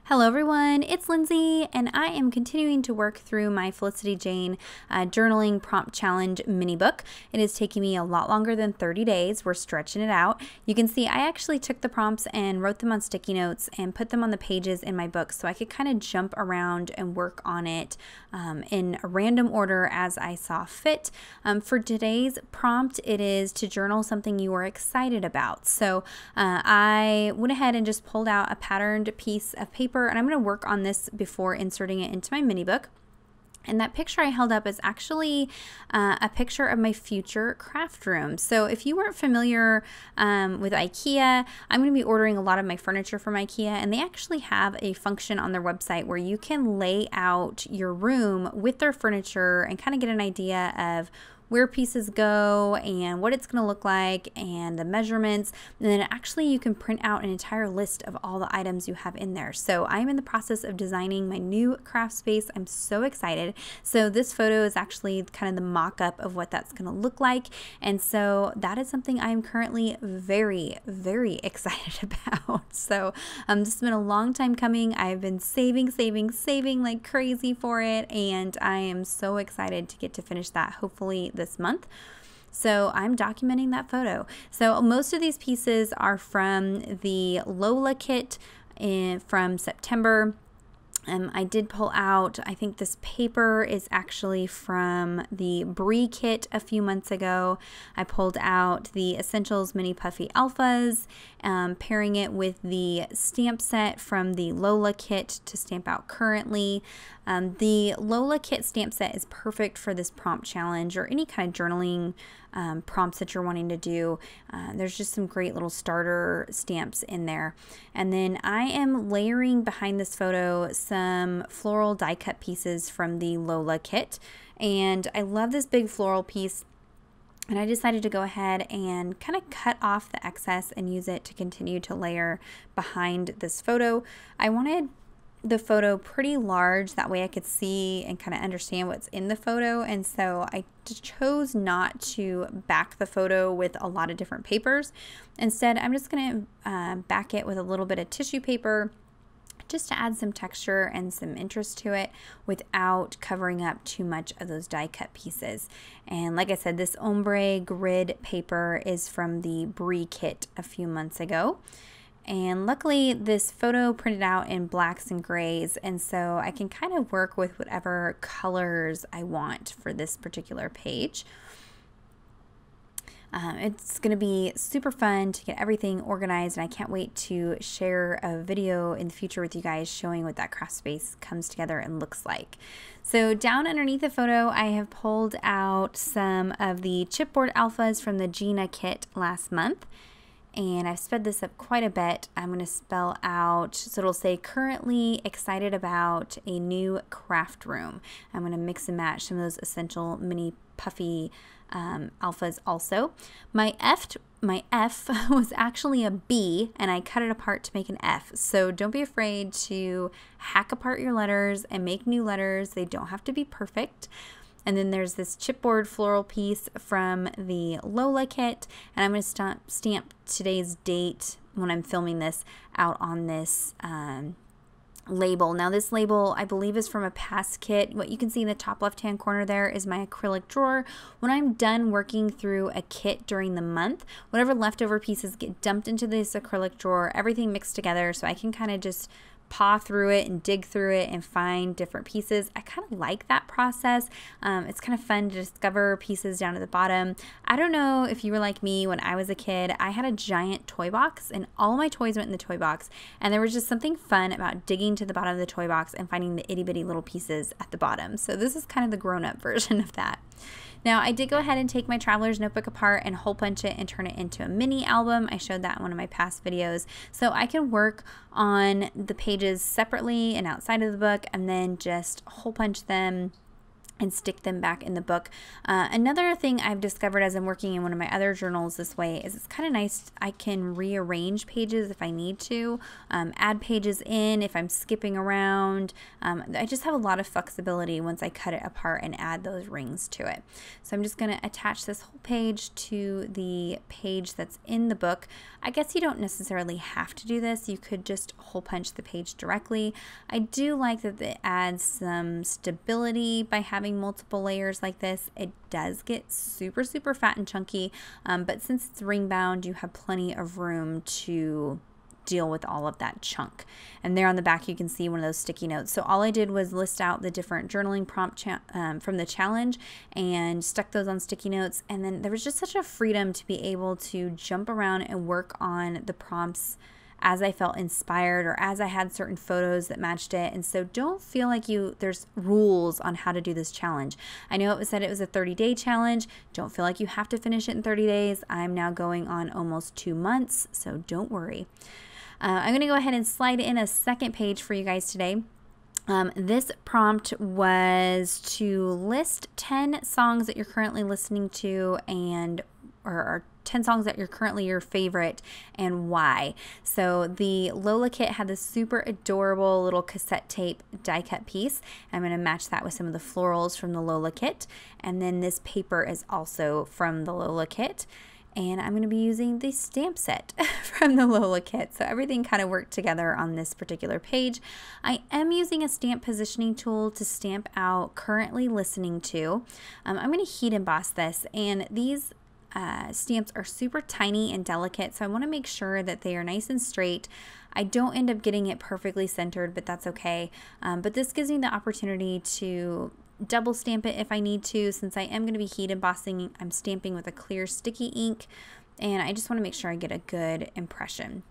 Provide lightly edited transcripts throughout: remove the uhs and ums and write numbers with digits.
Hello everyone, it's Lindsay and I am continuing to work through my Felicity Jane journaling prompt challenge mini book. It is taking me a lot longer than 30 days. We're stretching it out. You can see I actually took the prompts and wrote them on sticky notes and put them on the pages in my book so I could kind of jump around and work on it in a random order as I saw fit. For today's prompt, it is to journal something you are excited about. So I went ahead and just pulled out a patterned piece of paper, and I'm going to work on this before inserting it into my mini book. And that picture I held up is actually a picture of my future craft room. So if you weren't familiar with IKEA, I'm going to be ordering a lot of my furniture from IKEA, and they actually have a function on their website where you can lay out your room with their furniture and kind of get an idea of where pieces go and what it's going to look like and the measurements. And then actually you can print out an entire list of all the items you have in there. So I'm in the process of designing my new craft space. I'm so excited. So this photo is actually kind of the mock-up of what that's going to look like. And so that is something I am currently very, very excited about. So this has been a long time coming. I've been saving like crazy for it. And I am so excited to get to finish that hopefully this month. So I'm documenting that photo. So most of these pieces are from the Lola kit from September. I did pull out, I think this paper is actually from the Brie kit a few months ago. I pulled out the Essentials Mini Puffy Alphas, pairing it with the stamp set from the Lola kit to stamp out currently. The Lola kit stamp set is perfect for this prompt challenge or any kind of journaling prompts that you're wanting to do. There's just some great little starter stamps in there. And then I am layering behind this photo some floral die cut pieces from the Lola kit. And I love this big floral piece. And I decided to go ahead and kind of cut off the excess and use it to continue to layer behind this photo. I wanted the photo pretty large, that way I could see and kind of understand what's in the photo, and so I chose not to back the photo with a lot of different papers. Instead, I'm just going to back it with a little bit of tissue paper just to add some texture and some interest to it without covering up too much of those die cut pieces. And like I said, this ombre grid paper is from the Brie kit a few months ago. And luckily this photo printed out in blacks and grays, and so I can kind of work with whatever colors I want for this particular page. It's going to be super fun to get everything organized, and I can't wait to share a video in the future with you guys showing what that craft space comes together and looks like. So down underneath the photo, I have pulled out some of the chipboard alphas from the Gina kit last month. And I've sped this up quite a bit. I'm going to spell out, so it'll say currently excited about a new craft room. I'm going to mix and match some of those essential mini puffy alphas also. My F was actually a B, and I cut it apart to make an F. So don't be afraid to hack apart your letters and make new letters. They don't have to be perfect. And then there's this chipboard floral piece from the Lola kit, and I'm going to stamp today's date when I'm filming this out on this label. Now this label I believe is from a past kit. What you can see in the top left hand corner there is my acrylic drawer. When I'm done working through a kit during the month, whatever leftover pieces get dumped into this acrylic drawer, everything mixed together, so I can kind of just paw through it and dig through it and find different pieces. I kind of like that process. It's kind of fun to discover pieces down at the bottom. I don't know if you were like me when I was a kid. I had a giant toy box and all my toys went in the toy box, and there was just something fun about digging to the bottom of the toy box and finding the itty bitty little pieces at the bottom. So this is kind of the grown-up version of that. Now I did go ahead and take my traveler's notebook apart and hole punch it and turn it into a mini album. I showed that in one of my past videos. So I can work on the pages separately and outside of the book and then just hole punch them and stick them back in the book. Another thing I've discovered as I'm working in one of my other journals this way is it's kind of nice. I can rearrange pages if I need to, add pages in if I'm skipping around. I just have a lot of flexibility once I cut it apart and add those rings to it. So I'm just going to attach this whole page to the page that's in the book. I guess you don't necessarily have to do this. You could just hole punch the page directly. I do like that it adds some stability by having multiple layers like this. It does get super fat and chunky, but since it's ring bound, you have plenty of room to deal with all of that chunk. And there on the back you can see one of those sticky notes. So all I did was list out the different journaling prompt from the challenge and stuck those on sticky notes, and then there was just such a freedom to be able to jump around and work on the prompts as I felt inspired or as I had certain photos that matched it. And so don't feel like there's rules on how to do this challenge. I know it was said it was a 30-day challenge. Don't feel like you have to finish it in 30 days. I'm now going on almost 2 months, so don't worry. I'm going to go ahead and slide in a second page for you guys today. This prompt was to list 10 songs that you're currently listening to or 10 songs that are currently your favorite and why. So the Lola kit had this super adorable little cassette tape die cut piece. I'm going to match that with some of the florals from the Lola kit. And then this paper is also from the Lola kit. And I'm going to be using the stamp set from the Lola kit. So everything kind of worked together on this particular page. I am using a stamp positioning tool to stamp out currently listening to. I'm going to heat emboss this, and these stamps are super tiny and delicate, so I want to make sure that they are nice and straight. I don't end up getting it perfectly centered, but that's okay. But this gives me the opportunity to double stamp it if I need to. Since I am going to be heat embossing, I'm stamping with a clear sticky ink, and I just want to make sure I get a good impression.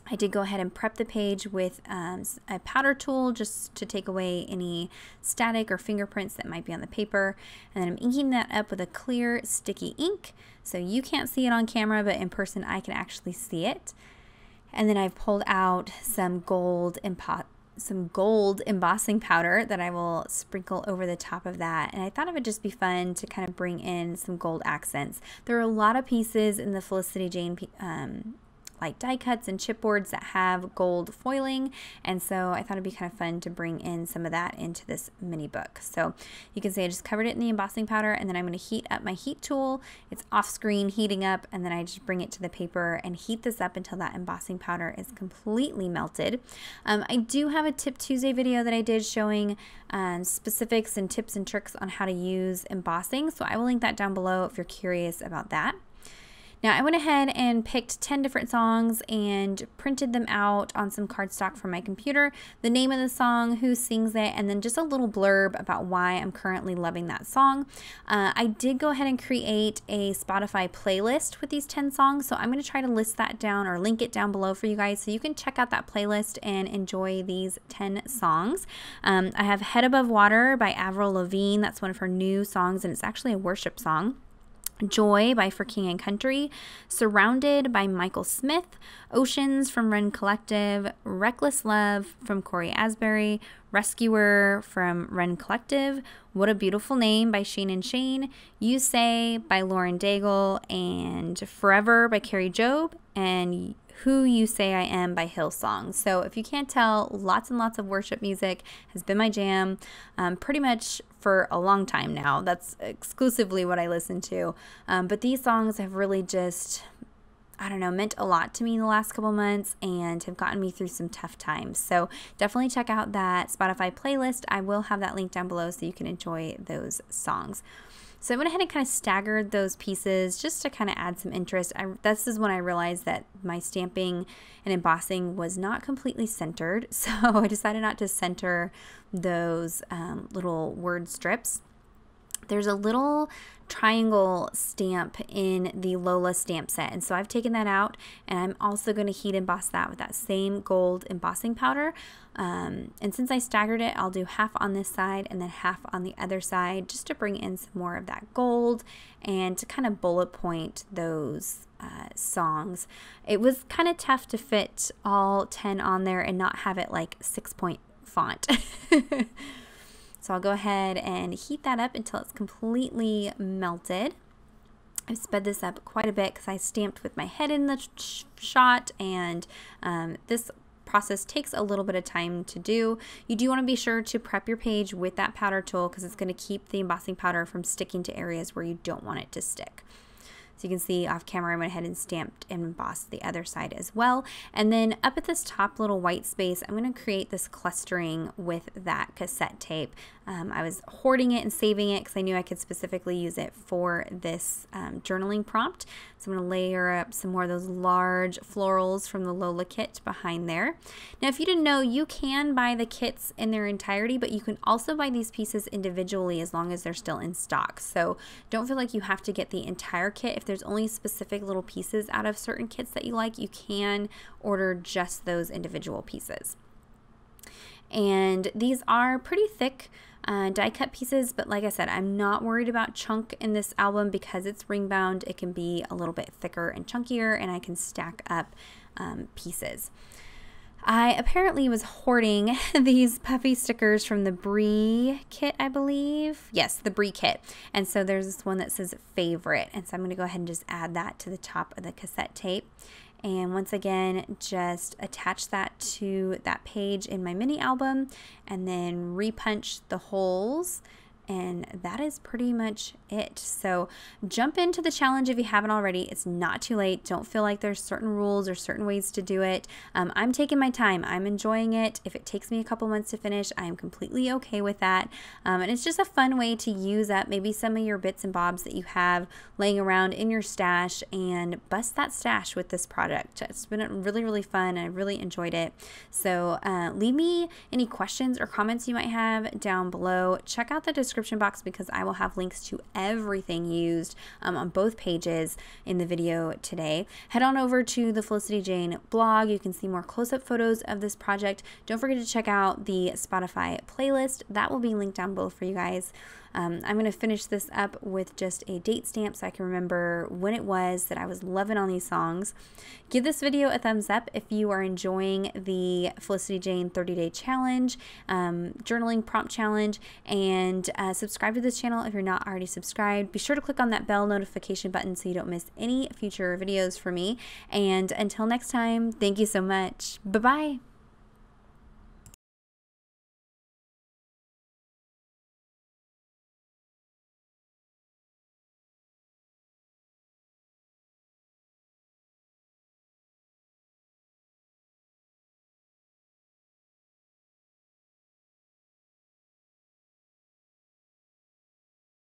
I did go ahead and prep the page with a powder tool just to take away any static or fingerprints that might be on the paper. And then I'm inking that up with a clear sticky ink. So you can't see it on camera, but in person I can actually see it. And then I've pulled out some gold embossing powder that I will sprinkle over the top of that. And I thought it would just be fun to kind of bring in some gold accents. There are a lot of pieces in the Felicity Jane like die cuts and chipboards that have gold foiling, and so I thought it'd be kind of fun to bring in some of that into this mini book. So you can see I just covered it in the embossing powder, and then I'm going to heat up my heat tool. It's off screen heating up, and then I just bring it to the paper and heat this up until that embossing powder is completely melted. I do have a Tip Tuesday video that I did showing specifics and tips and tricks on how to use embossing, so I will link that down below if you're curious about that. Now I went ahead and picked 10 different songs and printed them out on some cardstock from my computer, the name of the song, who sings it, and then just a little blurb about why I'm currently loving that song. I did go ahead and create a Spotify playlist with these 10 songs, so I'm going to try to list that down or link it down below for you guys so you can check out that playlist and enjoy these 10 songs. I have Head Above Water by Avril Lavigne. That's one of her new songs, and it's actually a worship song. Joy by For King and Country, Surrounded by Michael Smith, Oceans from Run Collective, Reckless Love from Corey Asbury, Rescuer from Run Collective, What a Beautiful Name by Shane and Shane, You Say by Lauren Daigle, and Forever by Carrie Job, and Who You Say I Am by Hillsong. So if you can't tell, lots and lots of worship music has been my jam pretty much for a long time now. That's exclusively what I listen to. But these songs have really just, I don't know, meant a lot to me in the last couple months and have gotten me through some tough times. So definitely check out that Spotify playlist. I will have that link down below so you can enjoy those songs. So I went ahead and kind of staggered those pieces just to kind of add some interest. This is when I realized that my stamping and embossing was not completely centered. So I decided not to center those little word strips. There's a little triangle stamp in the Lola stamp set, and so I've taken that out, and I'm also going to heat emboss that with that same gold embossing powder. And since I staggered it, I'll do half on this side and then half on the other side just to bring in some more of that gold and to kind of bullet point those songs. It was kind of tough to fit all 10 on there and not have it like 6-point font. So I'll go ahead and heat that up until it's completely melted. I've sped this up quite a bit because I stamped with my head in the shot, and this process takes a little bit of time to do. You do want to be sure to prep your page with that powder tool because it's going to keep the embossing powder from sticking to areas where you don't want it to stick. So you can see off camera I went ahead and stamped and embossed the other side as well. And then up at this top little white space, I'm going to create this clustering with that cassette tape. I was hoarding it and saving it because I knew I could specifically use it for this journaling prompt. So I'm going to layer up some more of those large florals from the Lola kit behind there. Now, if you didn't know, you can buy the kits in their entirety, but you can also buy these pieces individually as long as they're still in stock. So don't feel like you have to get the entire kit. If there's only specific little pieces out of certain kits that you like, you can order just those individual pieces. And these are pretty thick die cut pieces, but like I said, I'm not worried about chunk in this album because it's ring bound. It can be a little bit thicker and chunkier, and I can stack up pieces. I apparently was hoarding these puffy stickers from the Brie kit, I believe. Yes, the Brie kit. And so there's this one that says favorite. And so I'm going to go ahead and just add that to the top of the cassette tape. And once again, just attach that to that page in my mini album and then repunch the holes. And that is pretty much it. So jump into the challenge if you haven't already. It's not too late. Don't feel like there's certain rules or certain ways to do it. I'm taking my time. I'm enjoying it. If it takes me a couple months to finish, I am completely okay with that. And it's just a fun way to use up maybe some of your bits and bobs that you have laying around in your stash and bust that stash with this product. It's been really, really fun. I really enjoyed it. So leave me any questions or comments you might have down below. Check out the description box because I will have links to everything used on both pages in the video today. Head on over to the Felicity Jane blog. You can see more close-up photos of this project. Don't forget to check out the Spotify playlist. That will be linked down below for you guys. I'm going to finish this up with just a date stamp so I can remember when it was that I was loving on these songs. Give this video a thumbs up if you are enjoying the Felicity Jane 30-day challenge, journaling prompt challenge, and subscribe to this channel if you're not already subscribed. Be sure to click on that bell notification button so you don't miss any future videos from me. And until next time, thank you so much. Bye-bye.